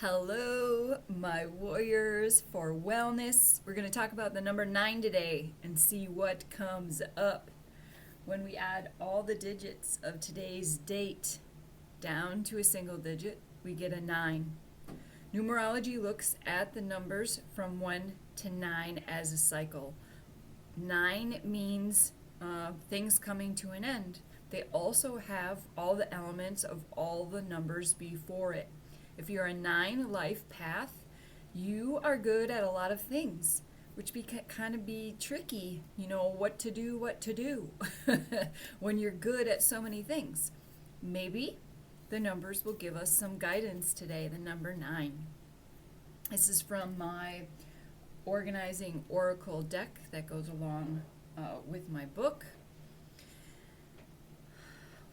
Hello, my warriors for wellness. We're going to talk about the number 9 today and see what comes up. When we add all the digits of today's date down to a single digit, we get a 9. Numerology looks at the numbers from 1 to 9 as a cycle. 9 means things coming to an end. They also have all the elements of all the numbers before it. If you're a 9 life path, you are good at a lot of things, which can kind of be tricky, what to do when you're good at so many things. Maybe the numbers will give us some guidance today, the number 9. This is from my organizing oracle deck that goes along with my book.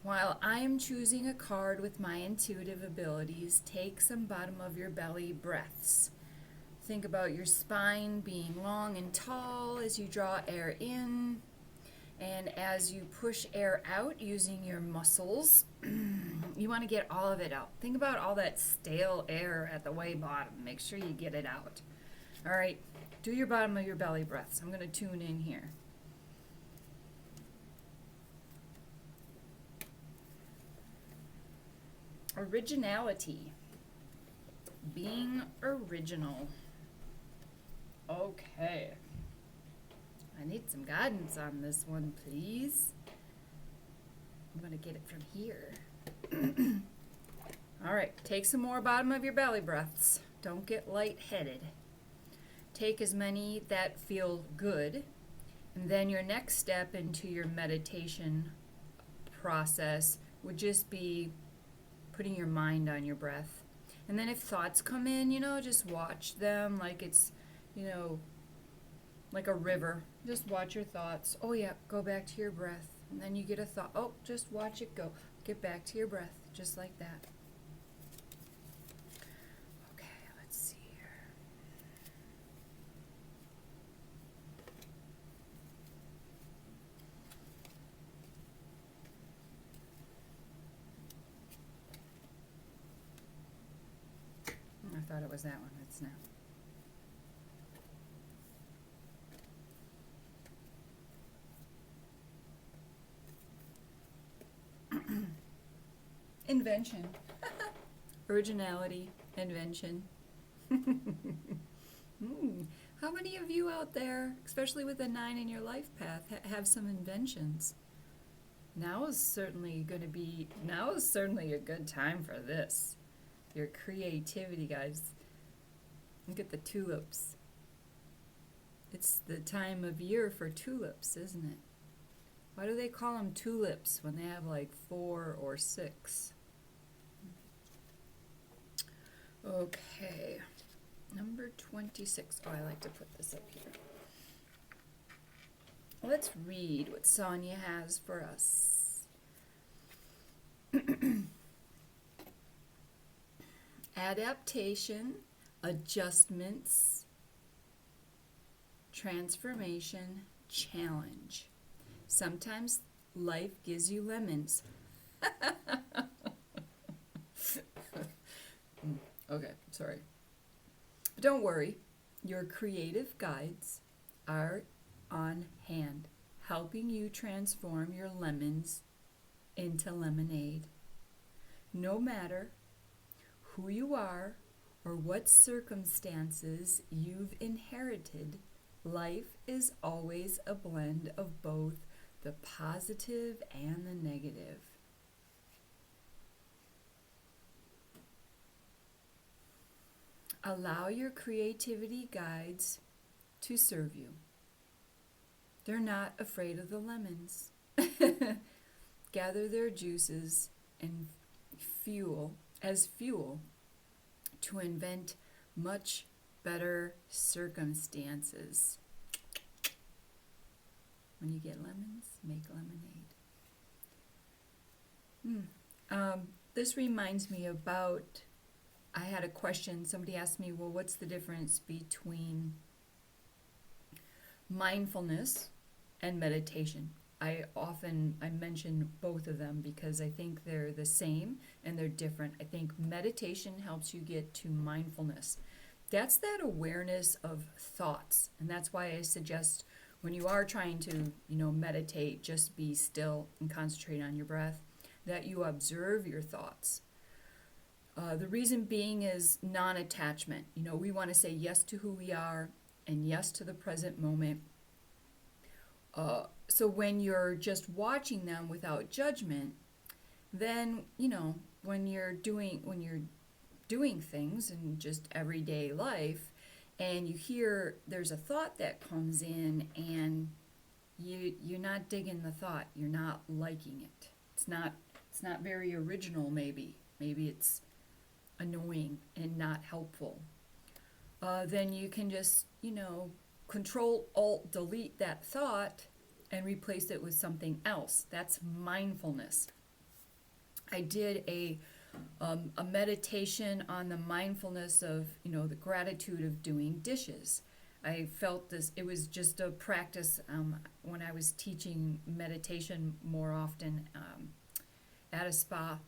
While I'm choosing a card with my intuitive abilities, take some bottom of your belly breaths. Think about your spine being long and tall as you draw air in, and as you push air out using your muscles, you want to get all of it out. Think about all that stale air at the way bottom. Make sure you get it out. All right, do your bottom of your belly breaths. I'm going to tune in here. Originality. Being original. Okay. I need some guidance on this one, please. I'm going to get it from here. All right. Take some more bottom of your belly breaths. Don't get lightheaded. Take as many that feel good. And then your next step into your meditation process would just be putting your mind on your breath. And then if thoughts come in, just watch them like it's, like a river. Just watch your thoughts. Oh yeah, go back to your breath. And then you get a thought. Oh, just watch it go. Get back to your breath, just like that. Okay, let's see here. I thought it was that one. It's not. Invention. Originality. Invention. How many of you out there, especially with a 9 in your life path, have some inventions? Now is certainly a good time for this. Your creativity, guys. Look at the tulips. It's the time of year for tulips, isn't it? Why do they call them tulips when they have like 4 or 6? Okay, number 26. Oh, I like to put this up here. Let's read what Sonia has for us. Adaptation, adjustments, transformation, challenge. Sometimes life gives you lemons. Okay, sorry. But don't worry, your creative guides are on hand, helping you transform your lemons into lemonade. No matter who you are or what circumstances you've inherited, life is always a blend of both the positive and the negative. Allow your creativity guides to serve you. They're not afraid of the lemons. Gather their juices and fuel to invent much better circumstances. When you get lemons, make lemonade. This reminds me about, I had a question. Somebody asked me, well, what's the difference between mindfulness and meditation? I mention both of them because I think they're the same and they're different. I think meditation helps you get to mindfulness. That's that awareness of thoughts. And that's why I suggest when you are trying to, meditate, just be still and concentrate on your breath, that you observe your thoughts. The reason being is non attachment. We want to say yes to who we are and yes to the present moment. So when you're just watching them without judgment, then, when you're doing things in just everyday life and you hear there's a thought that comes in and you're not digging the thought, you're not liking it. It's not very original. Maybe it's annoying and not helpful. Then you can just control alt delete that thought and replace it with something else. That's mindfulness. I did a meditation on the mindfulness of the gratitude of doing dishes. I felt this, it was just a practice when I was teaching meditation more often at a spa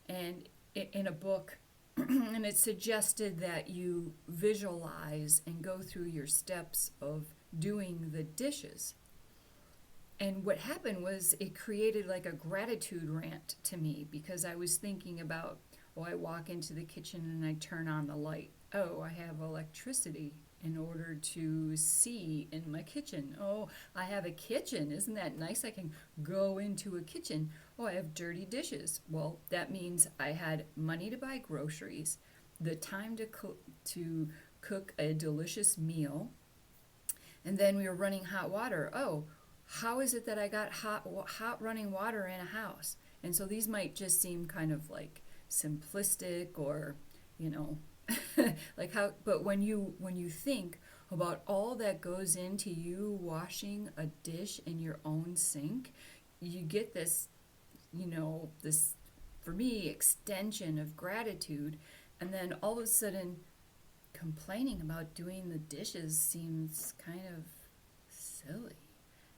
and in a book. And it suggested that you visualize and go through your steps of doing the dishes. And what happened was it created like a gratitude rant to me because I was thinking about, I walk into the kitchen and I turn on the light. Oh, I have electricity in order to see in my kitchen. Oh, I have a kitchen. Isn't that nice? I can go into a kitchen. Oh, I have dirty dishes. Well, that means I had money to buy groceries, the time to cook a delicious meal, and then we were running hot water. Oh, how is it that I got hot running water in a house? And so these might just seem kind of like simplistic or, like how, but when you think about all that goes into you washing a dish in your own sink, you get this, this, for me, extension of gratitude. And then all of a sudden, complaining about doing the dishes seems kind of silly.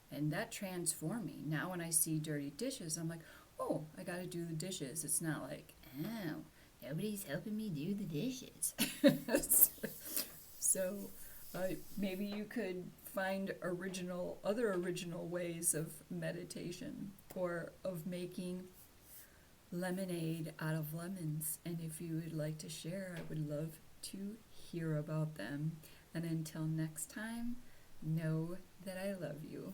And that transformed me. Now when I see dirty dishes, I'm like, oh, I got to do the dishes. It's not like, oh, nobody's helping me do the dishes. So maybe you could find other original ways of meditation or of making lemonade out of lemons. And if you would like to share, I would love to hear about them. And until next time, know that I love you.